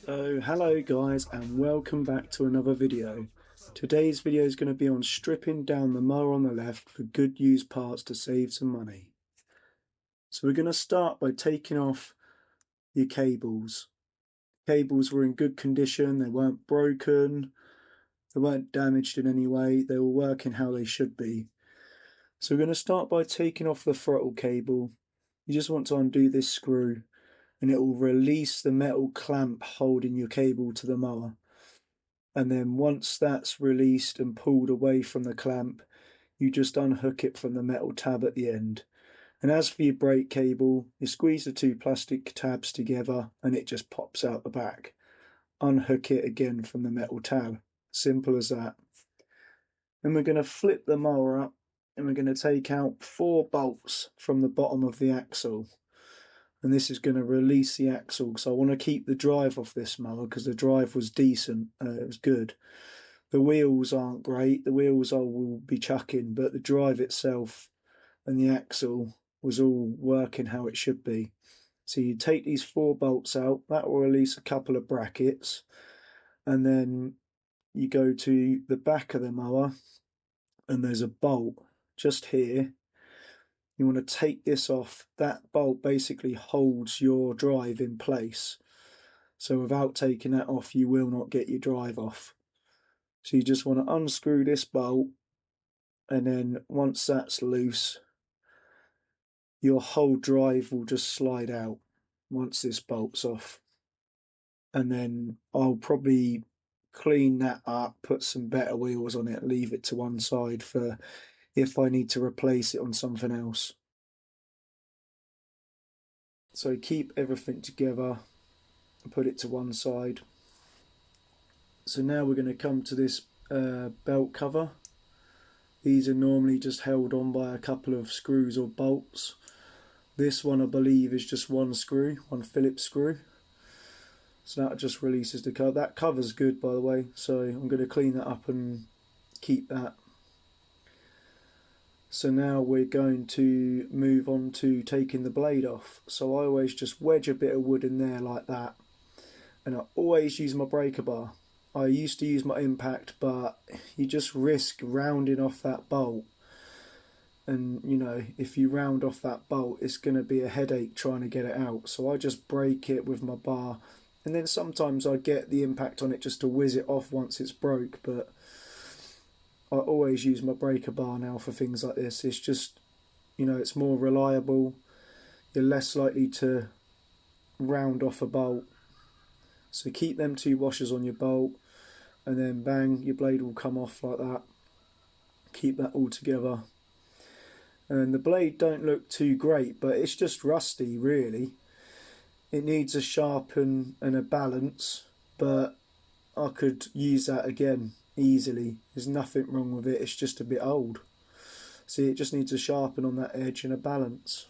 So hello guys, and welcome back to another video. Today's video is going to be on stripping down the mower on the left for good used parts to save some money. So we're going to start by taking off your cables. Cables were in good condition, they weren't broken, they weren't damaged in any way, they were working how they should be. So we're going to start by taking off the throttle cable. You just want to undo this screw, and it will release the metal clamp holding your cable to the mower. And then once that's released and pulled away from the clamp, you just unhook it from the metal tab at the end. And as for your brake cable, you squeeze the two plastic tabs together and it just pops out the back. Unhook it again from the metal tab. Simple as that. Then we're going to flip the mower up and we're going to take out 4 bolts from the bottom of the axle. And this is going to release the axle, because I want to keep the drive off this mower because the drive was decent, it was good. The wheels aren't great, the wheels I will be chucking, but the drive itself and the axle was all working how it should be. So you take these 4 bolts out, that will release a couple of brackets, and then you go to the back of the mower and there's a bolt just here. You want to take this off. That bolt basically holds your drive in place. So without taking that off, you will not get your drive off. So you just want to unscrew this bolt, and then once that's loose, your whole drive will just slide out once this bolt's off. And then I'll probably clean that up, put some better wheels on it, leave it to one side for if I need to replace it on something else. So keep everything together and put it to one side. So now we're going to come to this belt cover. These are normally just held on by a couple of screws or bolts. This one I believe is just one screw, one Phillips screw. So that just releases the cover. That cover's good, by the way, so I'm going to clean that up and keep that. So now we're going to move on to taking the blade off. So I always just wedge a bit of wood in there like that, and I always use my breaker bar. I used to use my impact, but you just risk rounding off that bolt, and you know, if you round off that bolt, it's going to be a headache trying to get it out. So I just break it with my bar, and then sometimes I get the impact on it just to whiz it off once it's broke, but I always use my breaker bar now for things like this. It's just, you know, it's more reliable. You're less likely to round off a bolt. So keep them 2 washers on your bolt, and then bang, your blade will come off like that. Keep that all together. And the blade don't look too great, but it's just rusty really. It needs a sharpen and a balance, but I could use that again easily. There's nothing wrong with it, it's just a bit old. See, it just needs a sharpen on that edge and a balance.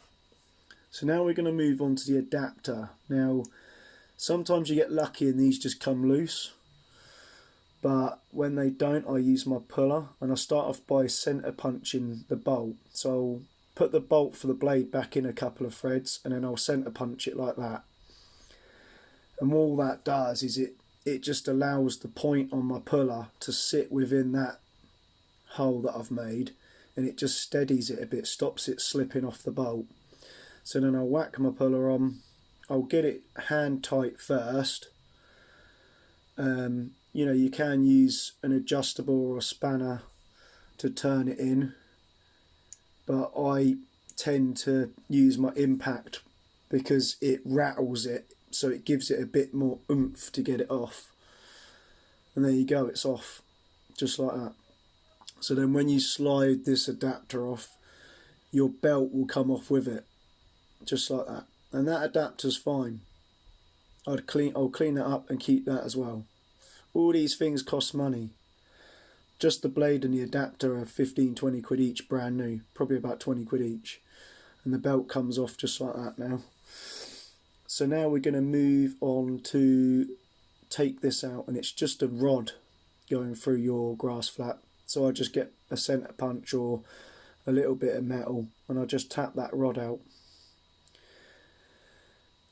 So now we're going to move on to the adapter. Now sometimes you get lucky and these just come loose, but when they don't, I use my puller, and I start off by centre punching the bolt. So I'll put the bolt for the blade back in a couple of threads, and then I'll centre punch it like that. And all that does is it just allows the point on my puller to sit within that hole that I've made, and it just steadies it a bit, stops it slipping off the bolt. So then I'll whack my puller on. I'll get it hand tight first. You know, you can use an adjustable or a spanner to turn it in, but I tend to use my impact because it rattles it, so it gives it a bit more oomph to get it off. And there you go, it's off, just like that. So then when you slide this adapter off, your belt will come off with it, just like that. And that adapter's fine. I'll clean that up and keep that as well. All these things cost money. Just the blade and the adapter are 15-20 quid each, brand new, probably about 20 quid each. And the belt comes off just like that now. So now we're going to move on to take this out, and it's just a rod going through your grass flat. So I just get a centre punch or a little bit of metal, and I just tap that rod out.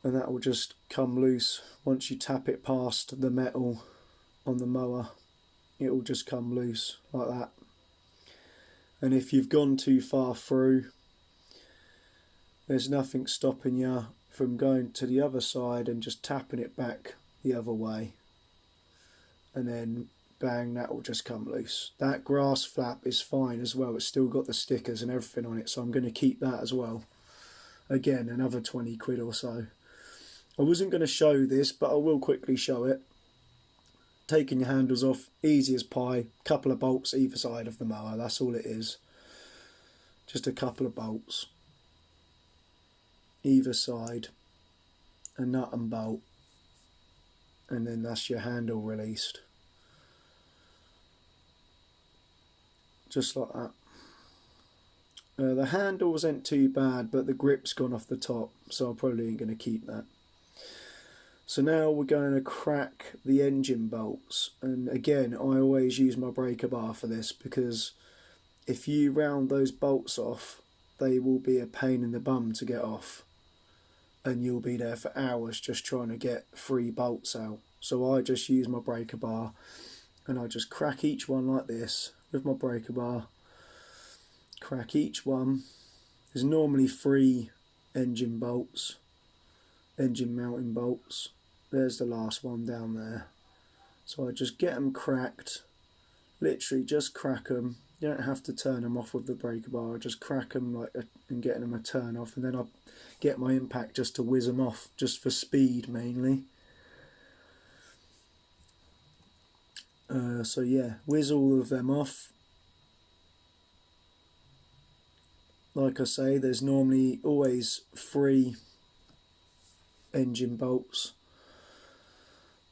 and that will just come loose. Once you tap it past the metal on the mower, it will just come loose like that. And if you've gone too far through, there's nothing stopping you from going to the other side and just tapping it back the other way, and then bang, that will just come loose. That grass flap is fine as well, it's still got the stickers and everything on it, so I'm going to keep that as well. Again, another 20 quid or so. I wasn't going to show this, but I will quickly show it. Taking your handles off, easy as pie, couple of bolts either side of the mower, that's all it is. Just a couple of bolts either side, a nut and bolt, and then that's your handle released. Just like that. The handles ain't too bad, but the grip's gone off the top, so I probably ain't going to keep that. So now we're going to crack the engine bolts, and again I always use my breaker bar for this, because if you round those bolts off, they will be a pain in the bum to get off, and you'll be there for hours just trying to get 3 bolts out. So I just use my breaker bar and I just crack each one like this with my breaker bar. Crack each one. There's normally 3 engine bolts, engine mounting bolts. There's the last one down there. So I just get them cracked, literally just crack them. You don't have to turn them off with the breaker bar, I just crack them like and getting them a turn off, and then I get my impact just to whiz them off, just for speed mainly. So yeah, whiz all of them off. Like I say, there's normally always 3 engine bolts.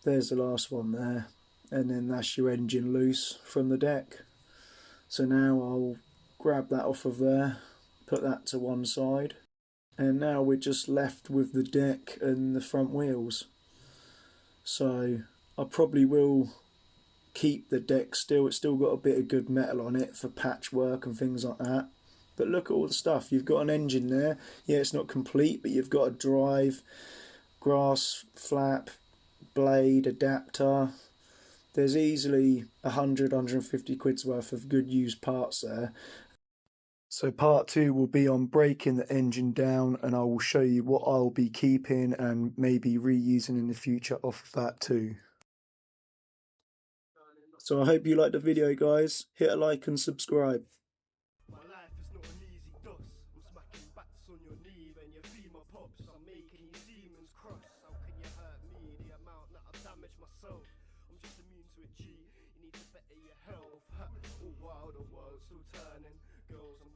There's the last one there, and then that's your engine loose from the deck. So now I'll grab that off of there, put that to one side, and now we're just left with the deck and the front wheels. So I probably will keep the deck still, it's still got a bit of good metal on it for patchwork and things like that. But look at all the stuff, you've got an engine there, yeah it's not complete, but you've got a drive, grass flap, blade, adapter. There's easily 100–150 quid's worth of good used parts there. So part 2 will be on breaking the engine down, and I will show you what I'll be keeping and maybe reusing in the future off of that too. So I hope you liked the video guys, hit a like and subscribe. My life is not an easy dose. I'm smacking bats on your knee when you feed my pops. I'm making you demons cross. How can you hurt me? The amount that I damage myself. I'm just immune to it, G. You need to better your health. All while the world's still turning. Girls, I'm